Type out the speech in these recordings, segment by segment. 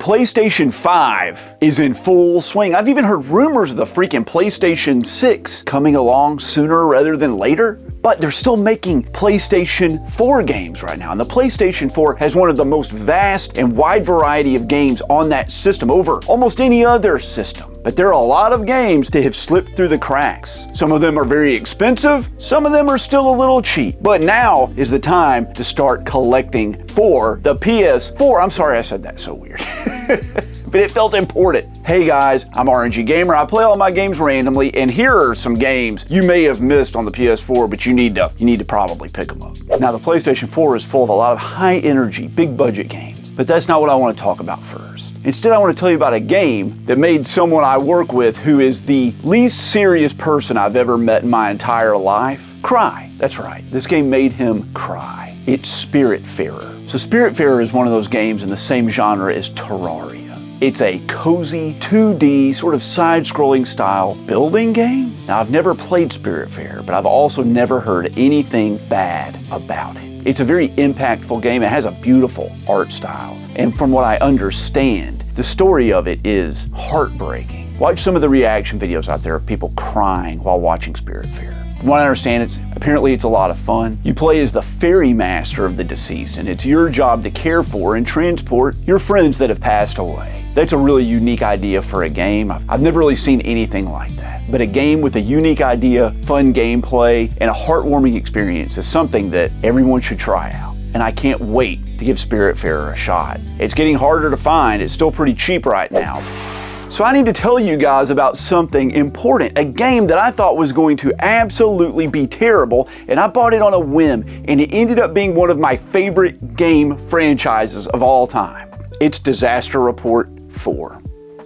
PlayStation 5 is in full swing. I've even heard rumors of the freaking PlayStation 6 coming along sooner rather than later. But they're still making PlayStation 4 games right now. And the PlayStation 4 has one of the most vast and wide variety of games on that system over almost any other system. But there are a lot of games that have slipped through the cracks. Some of them are very expensive, some of them are still a little cheap. But now is the time to start collecting for the PS4. I'm sorry I said that so weird. But it felt important. Hey guys, I'm RNG Gamer. I play all my games randomly, and here are some games you may have missed on the PS4, but you need to probably pick them up. Now, the PlayStation 4 is full of a lot of high energy, big budget games, but that's not what I want to talk about first. Instead, I want to tell you about a game that made someone I work with, who is the least serious person I've ever met in my entire life, cry. That's right, this game made him cry. It's Spiritfarer. So Spiritfarer is one of those games in the same genre as Terraria. It's a cozy 2D sort of side-scrolling style building game. Now, I've never played Spiritfarer, but I've also never heard anything bad about it. It's a very impactful game. It has a beautiful art style. And from what I understand, the story of it is heartbreaking. Watch some of the reaction videos out there of people crying while watching Spiritfarer. From what I understand, apparently it's a lot of fun. You play as the ferry master of the deceased, and it's your job to care for and transport your friends that have passed away. That's a really unique idea for a game. I've never really seen anything like that. But a game with a unique idea, fun gameplay, and a heartwarming experience is something that everyone should try out. And I can't wait to give Spiritfarer a shot. It's getting harder to find. It's still pretty cheap right now. So I need to tell you guys about something important, a game that I thought was going to absolutely be terrible, and I bought it on a whim, and it ended up being one of my favorite game franchises of all time. It's Disaster Report 4.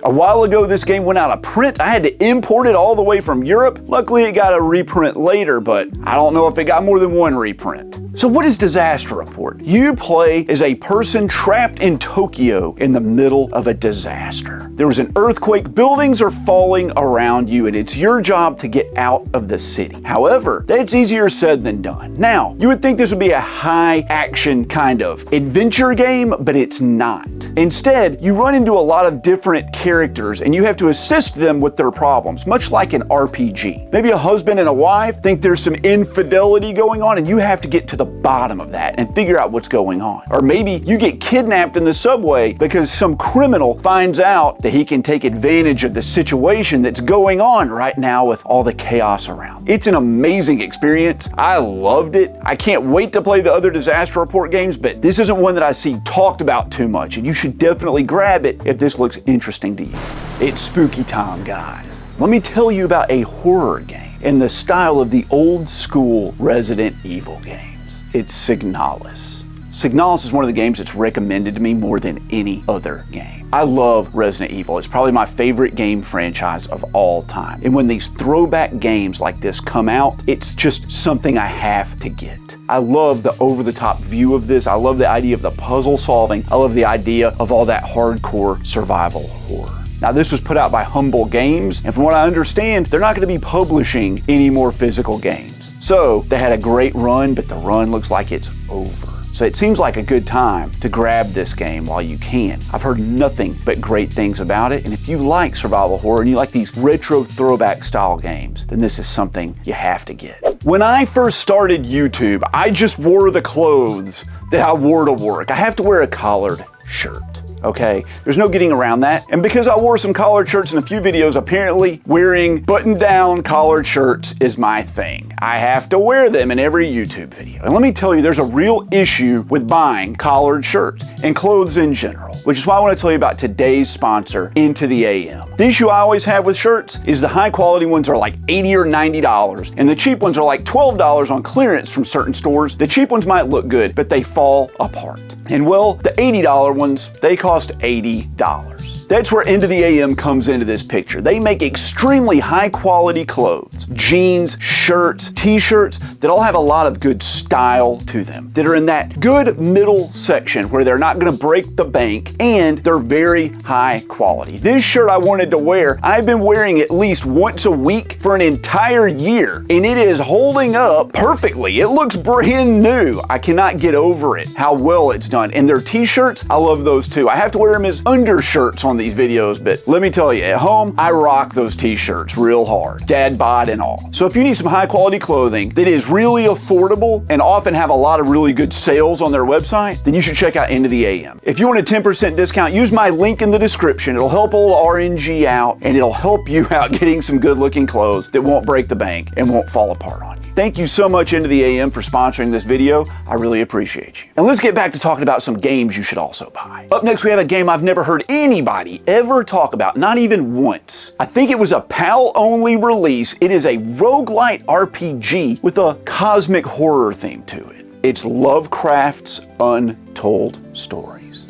A while ago, this game went out of print. I had to import it all the way from Europe. Luckily, it got a reprint later, but I don't know if it got more than one reprint. So what is Disaster Report? You play as a person trapped in Tokyo in the middle of a disaster. There was an earthquake, buildings are falling around you, and it's your job to get out of the city. However, that's easier said than done. Now, you would think this would be a high action kind of adventure game, but it's not. Instead, you run into a lot of different characters and you have to assist them with their problems, much like an RPG. Maybe a husband and a wife think there's some infidelity going on and you have to get to the bottom of that and figure out what's going on. Or maybe you get kidnapped in the subway because some criminal finds out that he can take advantage of the situation that's going on right now with all the chaos around. It's an amazing experience. I loved it. I can't wait to play the other Disaster Report games, but this isn't one that I see talked about too much, and you should definitely grab it if this looks interesting to you. It's spooky time, guys. Let me tell you about a horror game in the style of the old school Resident Evil games. It's Signalis. Signalis is one of the games that's recommended to me more than any other game. I love Resident Evil. It's probably my favorite game franchise of all time. And when these throwback games like this come out, it's just something I have to get. I love the over-the-top view of this. I love the idea of the puzzle solving. I love the idea of all that hardcore survival horror. Now, this was put out by Humble Games, and from what I understand, they're not going to be publishing any more physical games. So they had a great run, but the run looks like it's over. So it seems like a good time to grab this game while you can. I've heard nothing but great things about it, and if you like survival horror and you like these retro throwback style games, then this is something you have to get. When I first started YouTube, I just wore the clothes that I wore to work. I have to wear a collared shirt. Okay, there's no getting around that. And because I wore some collared shirts in a few videos, apparently wearing button-down collared shirts is my thing. I have to wear them in every YouTube video. And let me tell you, there's a real issue with buying collared shirts and clothes in general, which is why I want to tell you about today's sponsor, Into the AM. The issue I always have with shirts is the high quality ones are like $80 or $90, and the cheap ones are like $12 on clearance from certain stores. The cheap ones might look good, but they fall apart. And well, the $80 ones, they cost $80. That's where Into the AM comes into this picture. They make extremely high quality clothes, jeans, shirts, t-shirts that all have a lot of good style to them, that are in that good middle section where they're not gonna break the bank and they're very high quality. This shirt I wanted to wear, I've been wearing at least once a week for an entire year, and it is holding up perfectly. It looks brand new. I cannot get over it, how well it's done. And their t-shirts, I love those too. I have to wear them as undershirts on these videos, but let me tell you, at home, I rock those t-shirts real hard, dad bod and all. So if you need some high quality clothing that is really affordable and often have a lot of really good sales on their website, then you should check out Into the AM. If you want a 10% discount, use my link in the description. It'll help old RNG out, and it'll help you out getting some good looking clothes that won't break the bank and won't fall apart on you. Thank you so much, Into the AM, for sponsoring this video. I really appreciate you. And let's get back to talking about some games you should also buy. Up next, we have a game I've never heard anybody ever talk about, not even once. I think it was a PAL-only release. It is a roguelite RPG with a cosmic horror theme to it. It's Lovecraft's Untold Stories.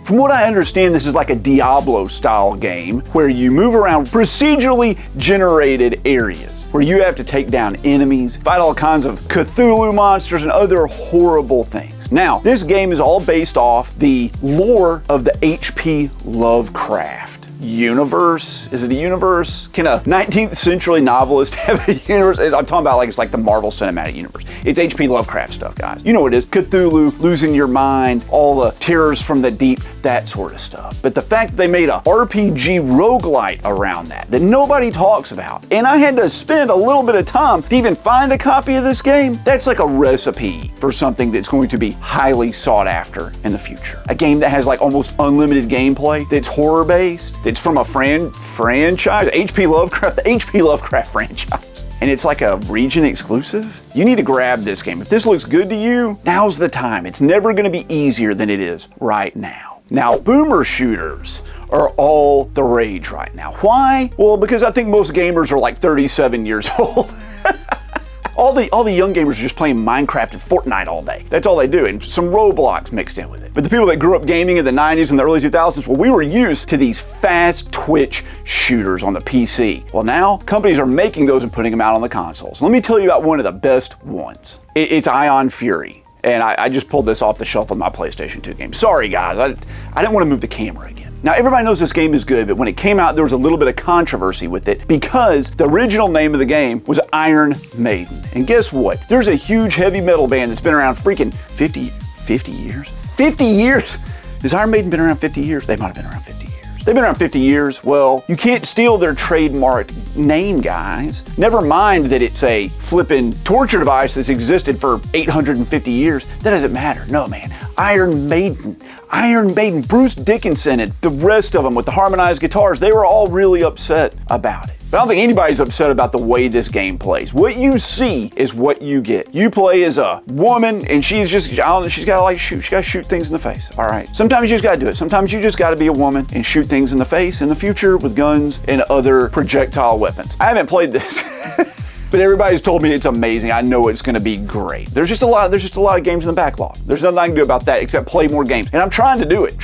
From what I understand, this is like a Diablo-style game where you move around procedurally generated areas where you have to take down enemies, fight all kinds of Cthulhu monsters, and other horrible things. Now, this game is all based off the lore of the H.P. Lovecraft universe. Is it a universe? Can a 19th century novelist have a universe? I'm talking about like it's like the Marvel Cinematic Universe. It's H.P. Lovecraft stuff, guys. You know what it is. Cthulhu, losing your mind, all the terrors from the deep, that sort of stuff. But the fact that they made a RPG roguelite around that nobody talks about, and I had to spend a little bit of time to even find a copy of this game, that's like a recipe for something that's going to be highly sought after in the future. A game that has like almost unlimited gameplay, that's horror-based, it's from a franchise, H.P. Lovecraft, the H.P. Lovecraft franchise. And it's like a region exclusive. You need to grab this game. If this looks good to you, now's the time. It's never gonna be easier than it is right now. Now, boomer shooters are all the rage right now. Why? Well, because I think most gamers are like 37 years old. All the young gamers are just playing Minecraft and Fortnite all day. That's all they do, and some Roblox mixed in with it. But the people that grew up gaming in the 90s and the early 2000s, well, we were used to these fast twitch shooters on the PC. Well, now companies are making those and putting them out on the consoles. Let me tell you about one of the best ones. It's Ion Fury. And I just pulled this off the shelf on my PlayStation 2 game. Sorry, guys, I didn't want to move the camera again. Now, everybody knows this game is good, but when it came out, there was a little bit of controversy with it because the original name of the game was Iron Maiden. And guess what? There's a huge heavy metal band that's been around freaking 50 years? 50 years? Has Iron Maiden been around 50 years? They might have been around 50 years. They've been around 50 years. Well, you can't steal their trademarked name, guys. Never mind that it's a flippin' torture device that's existed for 850 years. That doesn't matter. No, man. Iron Maiden. Iron Maiden, Bruce Dickinson, and the rest of them with the harmonized guitars, they were all really upset about it. But I don't think anybody's upset about the way this game plays. What you see is what you get. You play as a woman, and she's just, I don't know, she's gotta like shoot. She gotta shoot things in the face, all right? Sometimes you just gotta do it. Sometimes you just gotta be a woman and shoot things in the face in the future with guns and other projectile weapons. I haven't played this. But everybody's told me it's amazing. I know it's gonna be great. There's just a lot of games in the backlog. There's nothing I can do about that except play more games. And I'm trying to do it.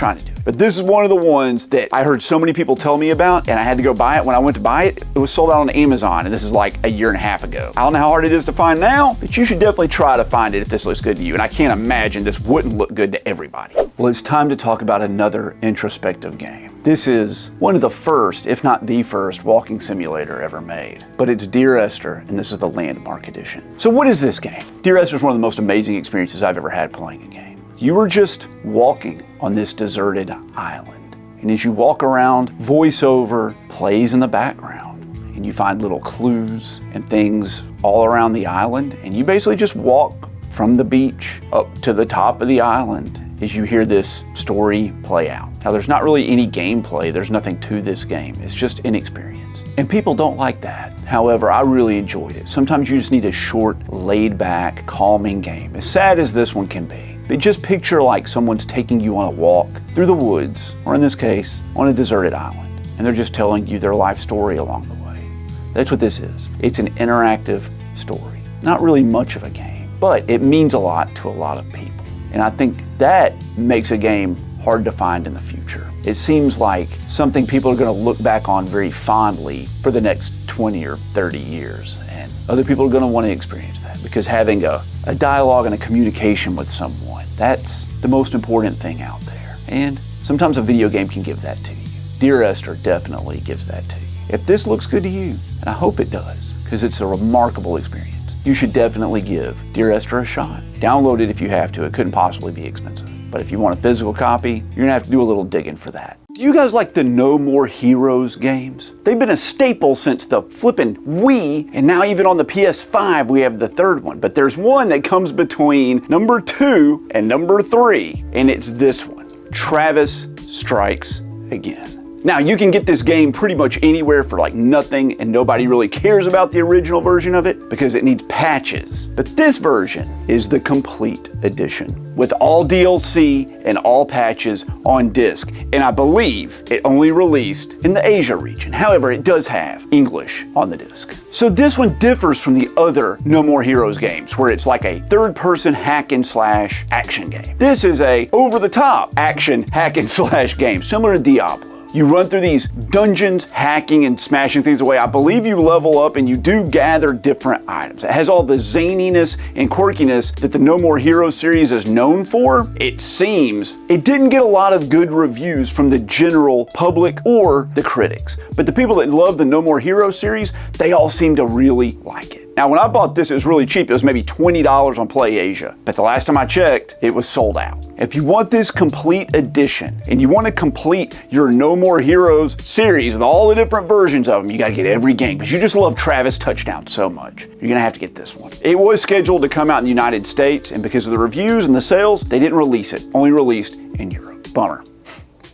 But this is one of the ones that I heard so many people tell me about, and I had to go buy it. When I went to buy it, it was sold out on Amazon, and this is like a year and a half ago. I don't know how hard it is to find now, but you should definitely try to find it if this looks good to you. And I can't imagine this wouldn't look good to everybody. Well, it's time to talk about another introspective game. This is one of the first, if not the first, walking simulator ever made. But it's Dear Esther, and this is the Landmark Edition. So what is this game? Dear Esther is one of the most amazing experiences I've ever had playing a game. You are just walking on this deserted island. And as you walk around, voiceover plays in the background. And you find little clues and things all around the island. And you basically just walk from the beach up to the top of the island as you hear this story play out. Now, there's not really any gameplay. There's nothing to this game. It's just an experience. And people don't like that. However, I really enjoyed it. Sometimes you just need a short, laid-back, calming game, as sad as this one can be. But just picture like someone's taking you on a walk through the woods, or in this case, on a deserted island, and they're just telling you their life story along the way. That's what this is. It's an interactive story. Not really much of a game, but it means a lot to a lot of people. And I think that makes a game hard to find in the future. it seems like something people are going to look back on very fondly for the next 20 or 30 years. And other people are going to want to experience that, because having a dialogue and a communication with someone, that's the most important thing out there. And sometimes a video game can give that to you. Dear Esther definitely gives that to you. If this looks good to you, and I hope it does, because it's a remarkable experience, you should definitely give Dear Esther a shot. Download it if you have to. It couldn't possibly be expensive. But if you want a physical copy, you're gonna have to do a little digging for that. Do you guys like the No More Heroes games? They've been a staple since the flippin' Wii, and now even on the PS5 we have the third one. But there's one that comes between number 2 and number 3, and it's this one, Travis Strikes Again. Now, you can get this game pretty much anywhere for like nothing, and nobody really cares about the original version of it because it needs patches. But this version is the complete edition with all DLC and all patches on disc. And I believe it only released in the Asia region. However, it does have English on the disc. So this one differs from the other No More Heroes games, where it's like a third-person hack and slash action game. This is a over-the-top action hack and slash game, similar to Diablo. You run through these dungeons, hacking and smashing things away. I believe you level up and you do gather different items. It has all the zaniness and quirkiness that the No More Heroes series is known for. It seems it didn't get a lot of good reviews from the general public or the critics. But the people that love the No More Heroes series, they all seem to really like it. Now, when I bought this, it was really cheap. It was maybe $20 on PlayAsia. But the last time I checked, it was sold out. If you want this complete edition and you want to complete your No More Heroes series with all the different versions of them, you got to get every game because you just love Travis Touchdown so much. You're going to have to get this one. It was scheduled to come out in the United States, and because of the reviews and the sales, they didn't release it. Only released in Europe. Bummer.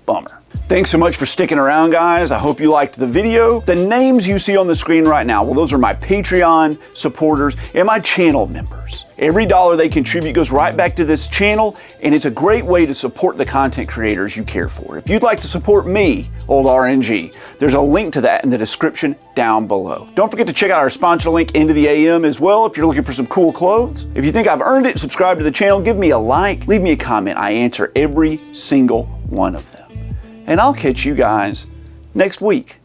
Bummer. Thanks so much for sticking around, guys. I hope you liked the video. The names you see on the screen right now, well, those are my Patreon supporters and my channel members. Every dollar they contribute goes right back to this channel, and it's a great way to support the content creators you care for. If you'd like to support me, Old RNG, there's a link to that in the description down below. Don't forget to check out our sponsor link, Into the AM, as well, if you're looking for some cool clothes. If you think I've earned it, subscribe to the channel, give me a like, leave me a comment. I answer every single one of them. And I'll catch you guys next week.